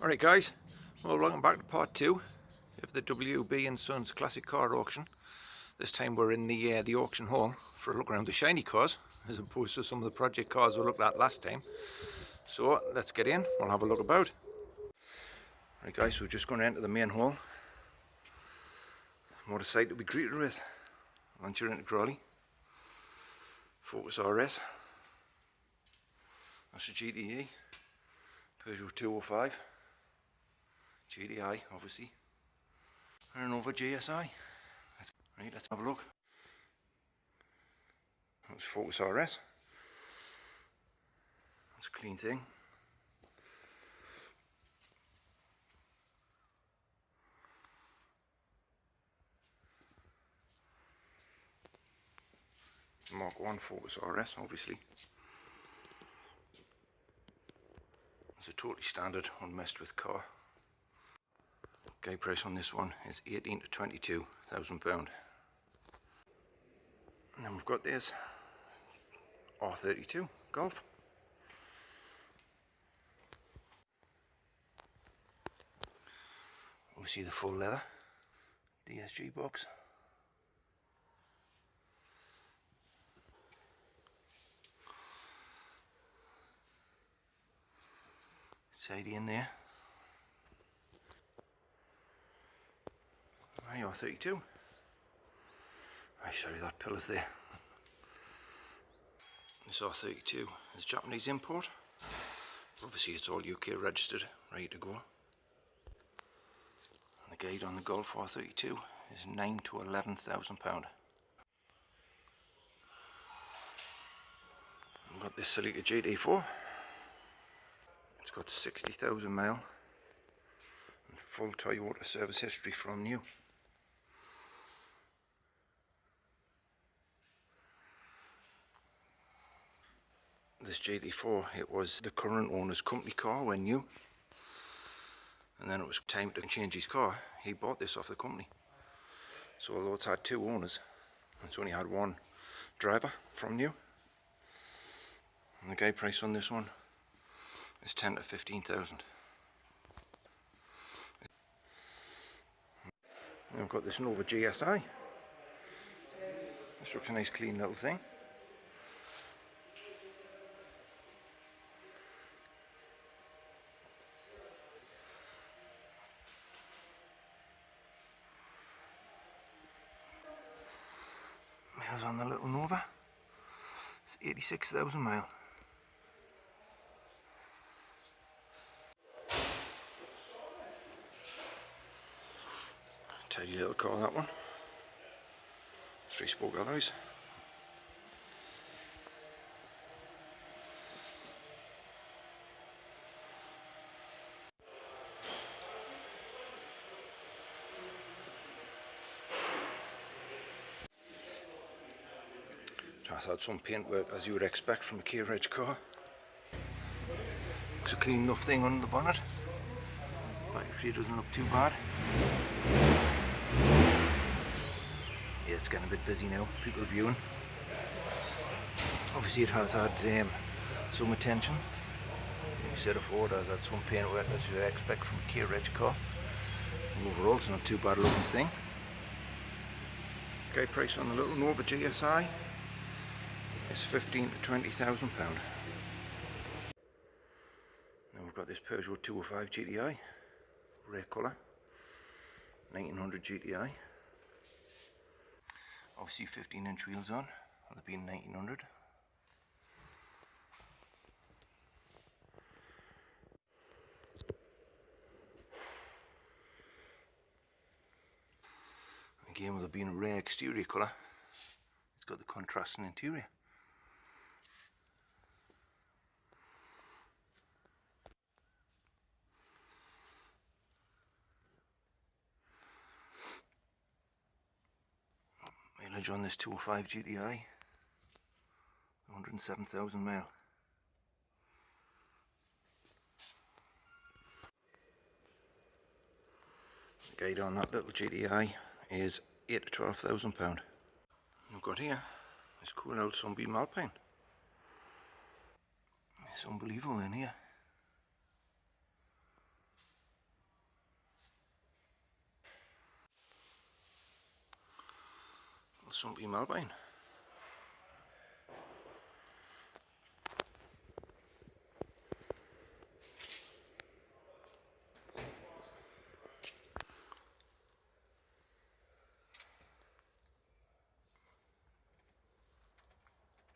Alright guys, well welcome back to part 2 of the WB & Sons Classic Car Auction. This time we're in the auction hall for a look around the shiny cars as opposed to some of the project cars we looked at last time. So let's get in, we'll have a look about. Alright guys, so we're just going to enter the main hall. What a sight to be greeted with. Launcher Integrale, Focus RS, Astra GTE, Peugeot 205, GTI obviously, and an over GSI. Let's have a look. That's Focus RS. That's a clean thing. Mark 1 Focus RS obviously. It's a totally standard, unmessed with car. Guide price on this one is 18 to 22,000 pound. And then we've got this R32 Golf. Obviously the full leather DSG box. Tidy in there. R32. Sorry, that pillar's there. This R32 is Japanese import. Obviously it's all UK registered, ready to go. And the guide on the Golf R32 is 9 to 11,000 pound. We've got this Celica GT4. It's got 60,000 mile and full Toyota service history from new. This GT4, it was the current owner's company car when new, and then it was time to change his car. He bought this off the company. So although it's had two owners, it's only had one driver from new. And the guide price on this one is 10 to 15,000. We've got this Nova GSI. This looks a nice clean little thing. Miles on the little Nova. It's 86,000 mile. Tidy little car, that one. 3-spoke alloys. Has had some paint work as you would expect from a K-Reg car. Looks a clean enough thing under the bonnet. Battery doesn't look too bad. Yeah, it's getting a bit busy now, people viewing. Obviously it has had some attention. Like I said before, it has had some paint work as you would expect from a K-Reg car. And overall it's not too bad a looking thing. Guide price on the little Nova GSI is 15 to 20,000 pound. Now we've got this Peugeot 205 GTI, rare colour, 1900 GTI. Obviously 15-inch wheels on, they've been 1900. Again, with it being a rare exterior colour, it's got the contrasting interior. Mileage on this 205 GTI, 107,000 mile. The guide on that little GTI is 8 to 12,000 pound. We've got here this cool old Sunbeam Alpine. It's unbelievable in here. Sunbeam Alpine.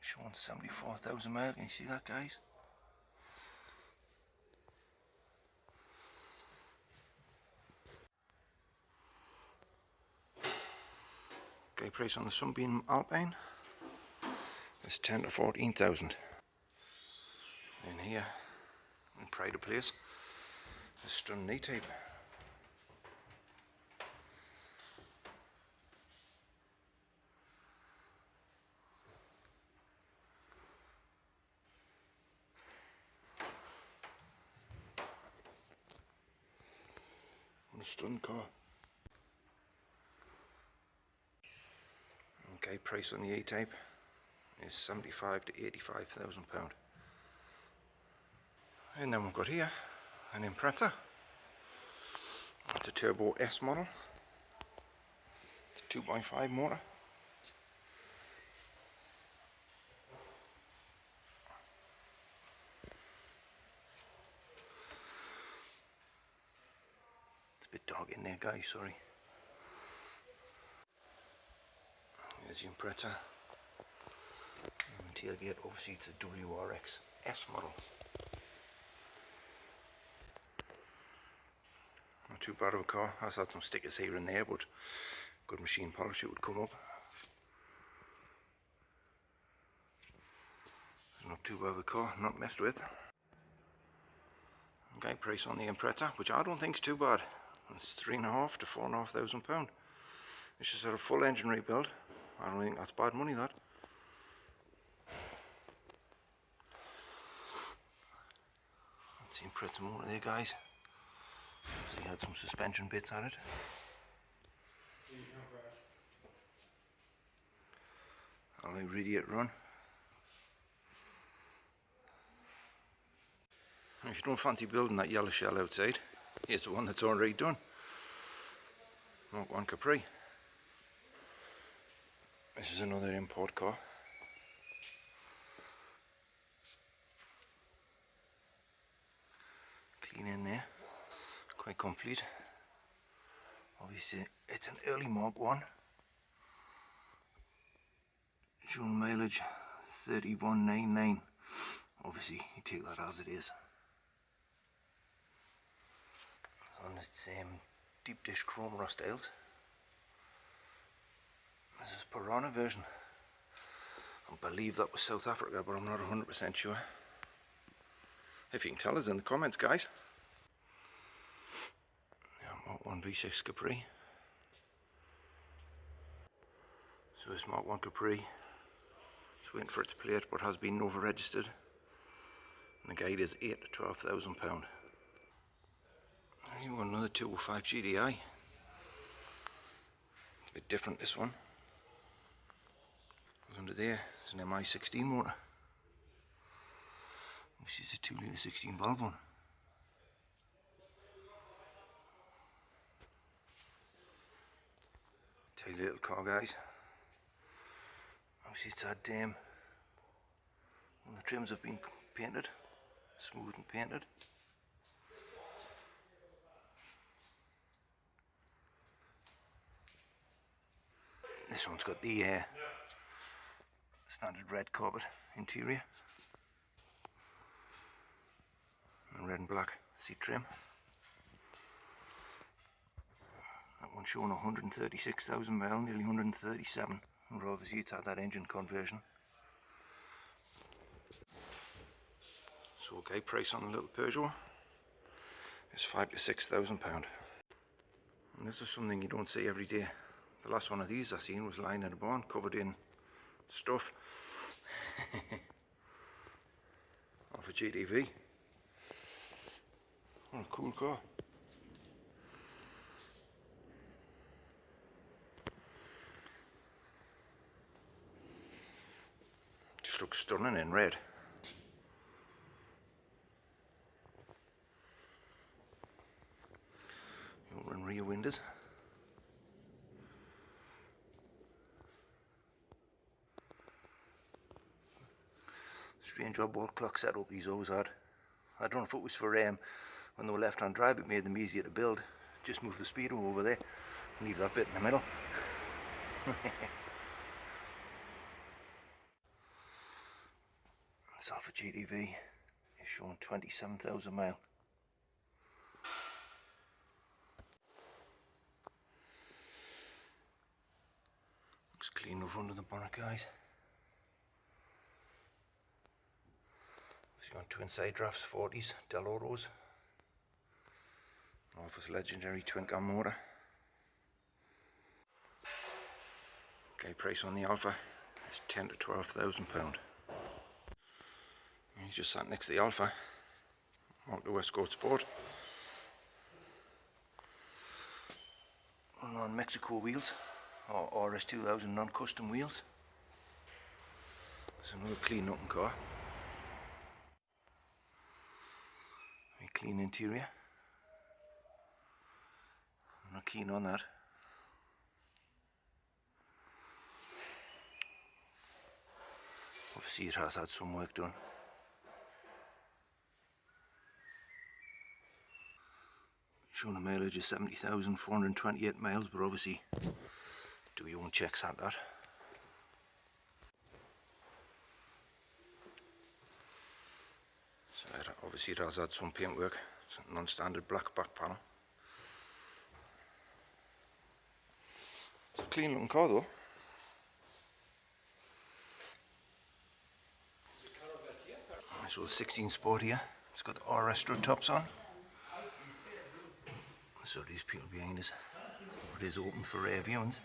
Showing 74,000 miles. Can you see that, guys? Okay, price on the Sunbeam Alpine is 10 to 14,000. And here, in pride of place, is Stun knee tape. On a Stun car. Okay, price on the E-type is 75 to 85,000 pound. And then we've got here an Impreza. It's a Turbo S model. It's a 2.5 motor. It's a bit dark in there, guys, sorry. Here's the Impreza. And tailgate, obviously it's a WRX S model. Not too bad of a car. Has had some stickers here and there, but good machine polish, it would come up. Not too bad of a car, not messed with. Okay, price on the Impreza, which I don't think is too bad. It's £3,500 to £4,500. It's just had a full engine rebuild. I don't think that's bad money, that. That's the Impreza motor there, guys. So he had some suspension bits at it. I'll let radiator run. If you don't fancy building that yellow shell outside, here's the one that's already done. Mark 1 Capri. This is another import car. Clean in there, quite complete. Obviously it's an early Mark 1. Showing mileage 3199. Obviously you take that as it is. It's on its deep dish chrome rust styles. This is Piranha version. I believe that was South Africa, but I'm not 100% sure. If you can tell us in the comments, guys. Yeah, Mark 1 V6 Capri. So this Mark 1 Capri, it's waiting for its plate, but has been over registered. And the guide is £8,000 to £12,000. You want another 205 GTI. It's a bit different, this one. Under there, it's an MI16 motor. This is a 2 litre 16 valve one. Tiny little car, guys. Obviously it's had when the trims have been painted, smooth and painted. This one's got the standard red carpet interior and red and black seat trim. That one's showing 136,000 miles, nearly 137, and obviously it's had that engine conversion. So okay, price on the little Peugeot is £5,000 to £6,000. And this is something you don't see every day. The last one of these I seen was lying in a barn covered in stuff. Off a GTV. What a cool car. Just looks stunning in red. Over in rear windows. Strange oddball clock setup these always had. I don't know if it was for when they were left hand drive, it made them easier to build. Just move the speedo over there, leave that bit in the middle. This Alfa GTV is showing 27,000 miles. Looks clean over under the bonnet, guys. It's got twin side drafts, 40s, Del Oros. Alfa's legendary twin cam motor. Okay, price on the Alfa is £10,000 to £12,000. He's just sat next to the Alfa. Mark II Escort Sport. Running on Mexico wheels, or RS 2000 non-custom wheels. It's another clean looking car. Very clean interior. I'm not keen on that. Obviously it has had some work done. Showing a mileage of 70,428 miles, but obviously do your own checks at that. So obviously it has had some paintwork. It's a non-standard black back panel. It's a clean looking car though. So the 16 Sport here, it's got the RS strut tops on. So these people behind us, it is open for viewings.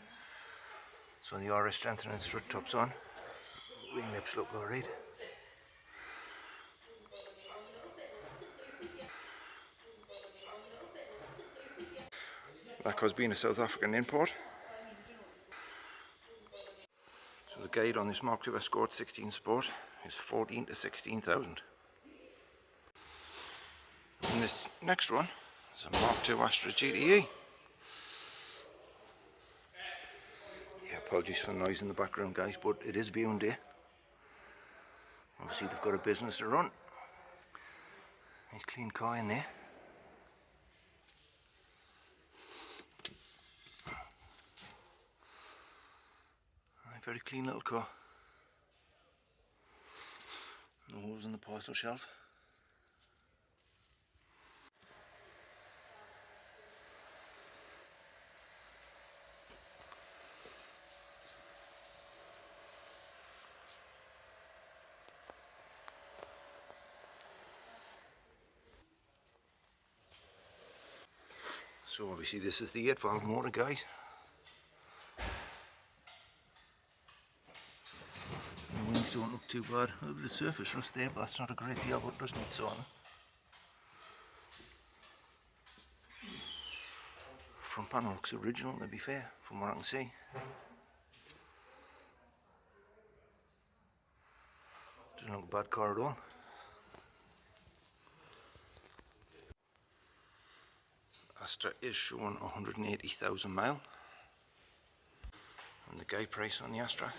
So the RS strengthening strut tops on, wing lips look alright. That car's been a South African import. So the guide on this Mark II Escort 16 Sport is 14 to 16,000. And this next one is a Mark II Astra GTE. Yeah, apologies for the noise in the background, guys, but it is viewing day. Obviously they've got a business to run. Nice clean car in there. Very clean little car. No holes in the parcel shelf. So obviously this is the 8-valve motor, guys. The wings don't look too bad. A bit of surface rust there, but that's not a great deal, but it does need sorting. Front panel looks original, to be fair, from what I can see. Doesn't look a bad car at all. Astra is showing 180,000 miles. And the guide price on the Astra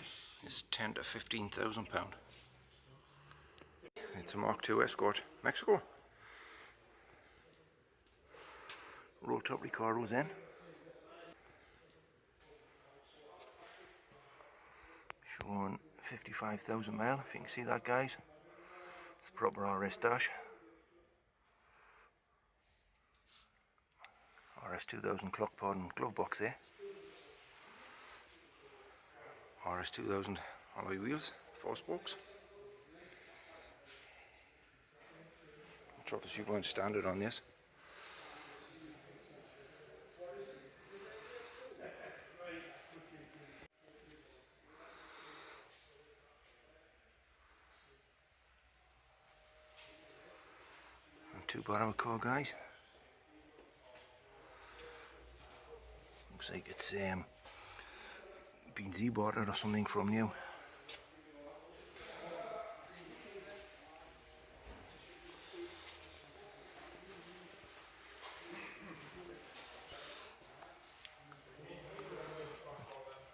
is £10,000 to £15,000. It's a Mark II Escort, Mexico. Roll top Ricardo's in. Showing 55,000 miles, if you can see that, guys. It's a proper RS dash. RS 2000 clock pod and glove box there. RS 2000 alloy wheels, 4 spokes. Which obviously going standard on this. Not too bad of a car, guys. Looks like it's been Z-botted or something from new.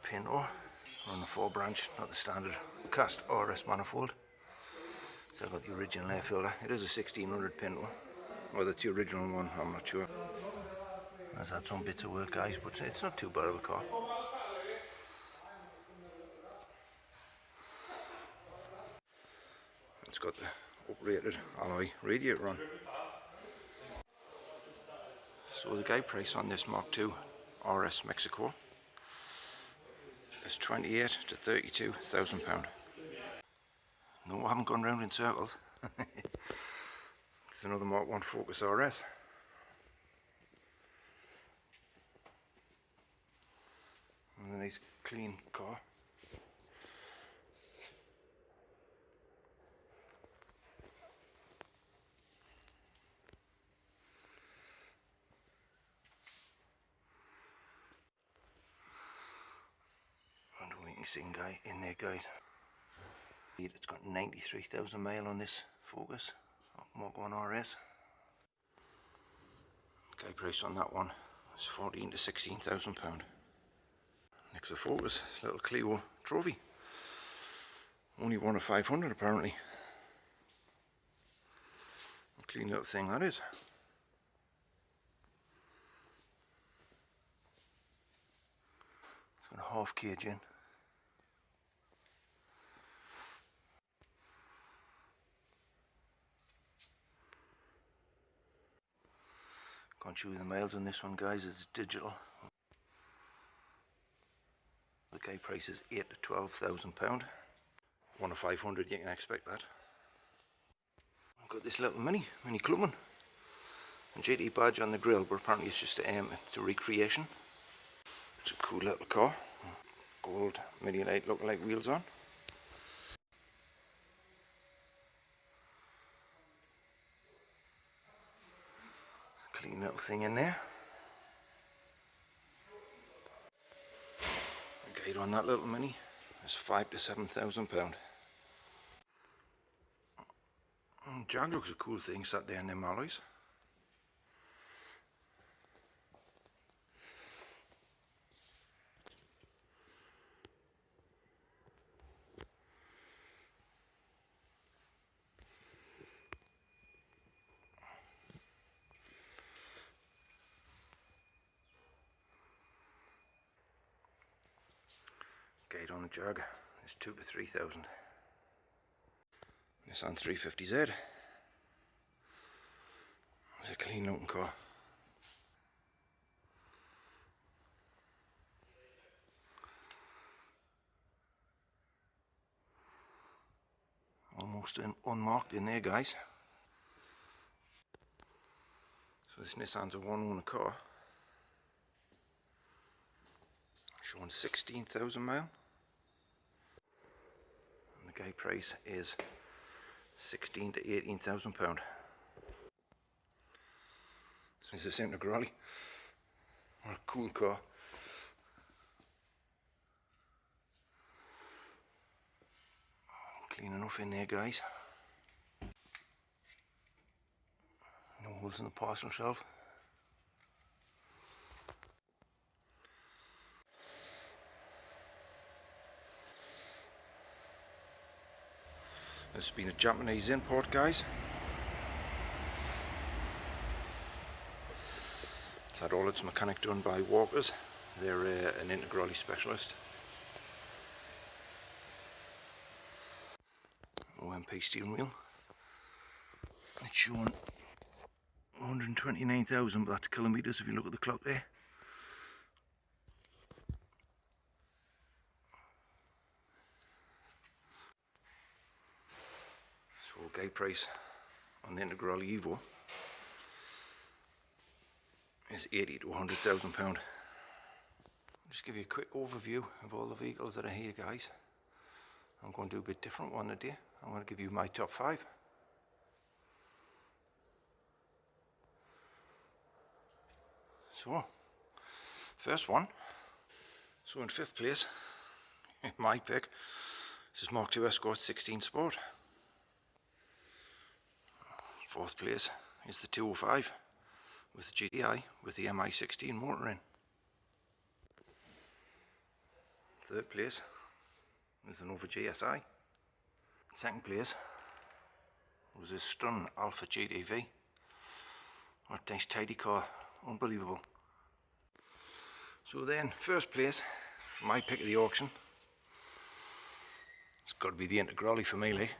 Pinto on the 4 branch, not the standard cast RS manifold. So I've got the original air filter. It is a 1600 pin one. Whether it's the original one, I'm not sure. Has had some bits of work, guys, but it's not too bad of a car. It's got the uprated alloy radiator on. So the guide price on this Mark II RS Mexico is 28 to 32,000 pound. No, I haven't gone round in circles. It's another Mark I Focus RS. And a nice clean car. I don't think you can see in there, guys. It's got 93,000 mile on this Focus Mark I RS. Guide price on that one is 14 to 16,000 pound. Next to Focus, this little Clio Trophy. Only one of 500 apparently. A clean little thing that is. It's got a half cage in. Can't show you the miles on this one, guys. It's digital. The guide price is 8 to 12,000 pound. One of 500, you can expect that. I've got this little mini Clubman. A GTE badge on the grille, but apparently it's just it's a recreation. It's a cool little car. Gold Midi-Lite look-alike wheels on. Clean little thing in there. The guide on that little mini is 5 to 7,000 pound. Jag looks a cool thing sat there in them alloys. Guide on the Jag is 2 to 3,000. Nissan 350Z. It's a clean looking car. Almost unmarked in there, guys. So this Nissan's a one-owner car. Showing 16,000 mile. And the guide price is 16 to 18,000 pound. This is Integrale. What a cool car. Clean enough in there, guys. No holes in the parcel shelf. This has been a Japanese import, guys. It's had all its mechanic done by Walkers. They're an Integrale specialist. OMP steering wheel. It's showing 129,000, but that's kilometres if you look at the clock there. So guide price on the Integrale Evo is 80 to 100,000 pound. Just give you a quick overview of all the vehicles that are here, guys. I'm going to do a bit different one today. I'm going to give you my top 5. So, first one. So in 5th place, my pick, this is Mark II Escort 16 Sport. 4th place is the 205 with the GTI with the MI16 motor in. 3rd place is the Nova GSI. 2nd place was this stunning Alfa GTV. What a nice tidy car, unbelievable. So then, first place, my pick of the auction. It's got to be the Integrale for me, like.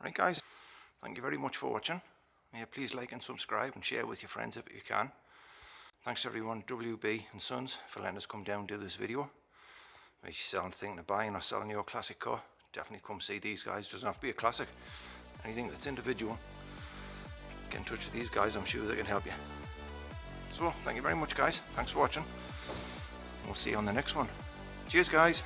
Right guys, thank you very much for watching. May you please like and subscribe and share with your friends if you can. Thanks everyone, WB and Sons, for letting us come down and do this video. If you're thinking of buying or selling your classic car, definitely come see these guys. It doesn't have to be a classic. Anything that's individual, get in touch with these guys, I'm sure they can help you. So, thank you very much guys, thanks for watching. We'll see you on the next one. Cheers guys.